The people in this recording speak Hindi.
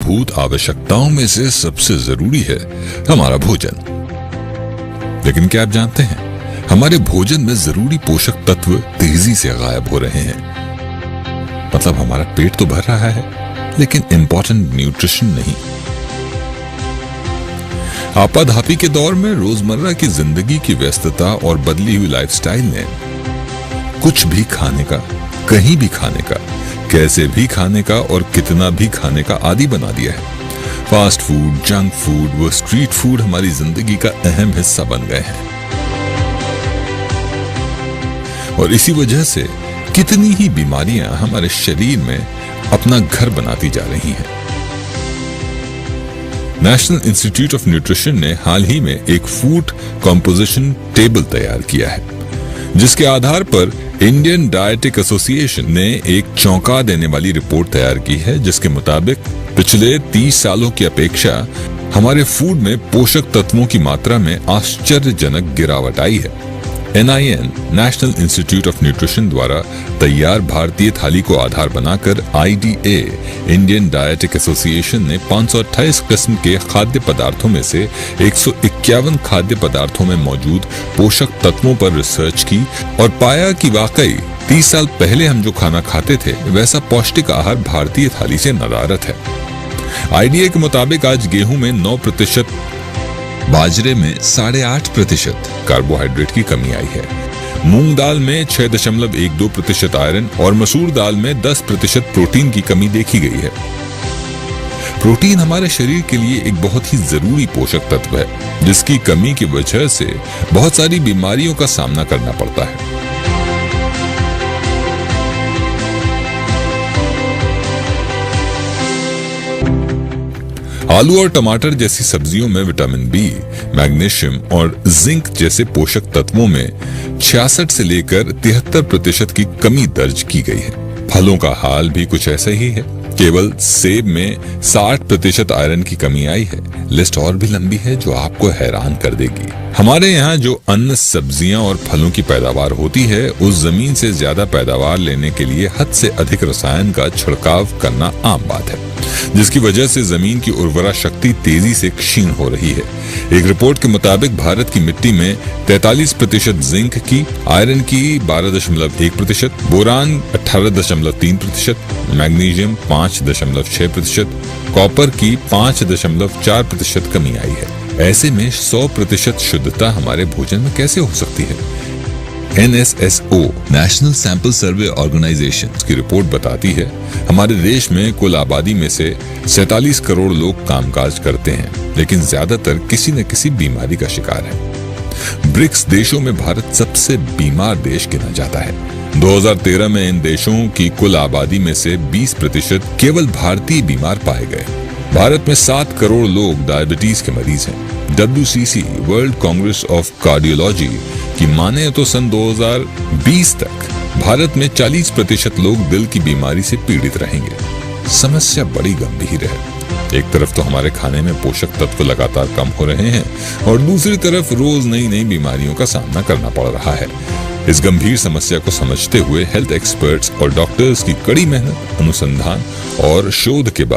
मूलभूत आवश्यकताओं में से सबसे जरूरी है हमारा भोजन। लेकिन क्या आप जानते हैं, हमारे भोजन में जरूरी पोषक तत्व तेजी से गायब हो रहे हैं। मतलब हमारा पेट तो भर रहा है, लेकिन इंपॉर्टेंट न्यूट्रिशन नहीं। आपाधापी के दौर में रोजमर्रा की जिंदगी की व्यस्तता और बदली हुई लाइफस्टाइल ने कुछ भी खाने का, कहीं भी खाने का, कैसे भी खाने का और कितना भी खाने का आदी बना दिया है। फास्ट फूड, जंक फूड व स्ट्रीट फूड हमारी जिंदगी का अहम हिस्सा बन गए हैं और इसी वजह से कितनी ही बीमारियां हमारे शरीर में अपना घर बनाती जा रही हैं। नेशनल इंस्टीट्यूट ऑफ न्यूट्रिशन ने हाल ही में एक फूड कंपोजिशन टेबल तैयार किया है, जिसके आधार पर इंडियन डायटिक एसोसिएशन ने एक चौंका देने वाली रिपोर्ट तैयार की है, जिसके मुताबिक पिछले 30 सालों की अपेक्षा हमारे फूड में पोषक तत्वों की मात्रा में आश्चर्यजनक गिरावट आई है। NIN national institute of nutrition द्वारा तैयार भारतीय थाली को आधार बनाकर IDA इंडियन डायटिक एसोसिएशन ने 528 किस्म के खाद्य पदार्थों में से 151 खाद्य पदार्थों में मौजूद पोषक तत्वों पर रिसर्च की और पाया कि वाकई 30 साल पहले हम जो खाना खाते थे वैसा पौष्टिक आहार भारतीय थाली से नदारद है। IDA के मुताबिक आज गेहूं में 9%, बाजरे में 8.5% कार्बोहाइड्रेट की कमी आई है। मूंग दाल में 6.12% आयरन और मसूर दाल में 10% प्रोटीन की कमी देखी गई है। प्रोटीन हमारे शरीर के लिए एक बहुत ही जरूरी पोषक तत्व है, जिसकी कमी की वजह से बहुत सारी बीमारियों का सामना करना पड़ता है। आलू और टमाटर जैसी सब्जियों में विटामिन बी, मैग्नीशियम और जिंक जैसे पोषक तत्वों में 66 से लेकर 73% की कमी दर्ज की गई है। फलों का हाल भी कुछ ऐसा ही है। केवल सेब में 60% आयरन की कमी आई है। लिस्ट और भी लंबी है जो आपको हैरान कर देगी। हमारे यहाँ जो अन्न, सब्जियां और फलों की पैदावार होती है, उस जमीन से ज्यादा पैदावार लेने के लिए हद से अधिक रसायन का छिड़काव करना आम बात है, जिसकी वजह से जमीन की उर्वरा शक्ति तेजी से क्षीण हो रही है। एक रिपोर्ट के मुताबिक भारत की मिट्टी में 43% जिंक की, आयरन की 12.1%, बोरान 18.3%, मैग्नीशियम 5.6%, कॉपर की 5.4% कमी आई है। ऐसे में 100% शुद्धता हमारे भोजन में कैसे हो सकती है? NSSO national sample survey organisation की रिपोर्ट बताती है हमारे देश में कुल आबादी में से 47 करोड़ लोग कामकाज करते हैं, लेकिन ज्यादातर किसी न किसी बीमारी का शिकार है। ब्रिक्स देशों में भारत सबसे बीमार देश गिना जाता है। 2013 में इन देशों की कुल आबादी में से 20% केवल भारतीय बीमार पाए गए। भारत में 7 करोड़ लोग डायबिटीज के मरीज हैं। WCC world Congress of cardiology की माने तो सन 2020 तक भारत में 40% लोग दिल की बीमारी से पीड़ित रहेंगे। समस्या बड़ी गंभीर है। एक तरफ तो हमारे खाने में पोषक तत्व लगातार कम हो रहे हैं और दूसरी तरफ रोज नई बीमारियों का सामना करना पड़ रहा है। इस गंभीर समस्या को समझते हुए हेल्थ एक्सपर्ट्स और डॉक्टर्स की कड़ी मेहनत, अनुसंधान और शोध के बाद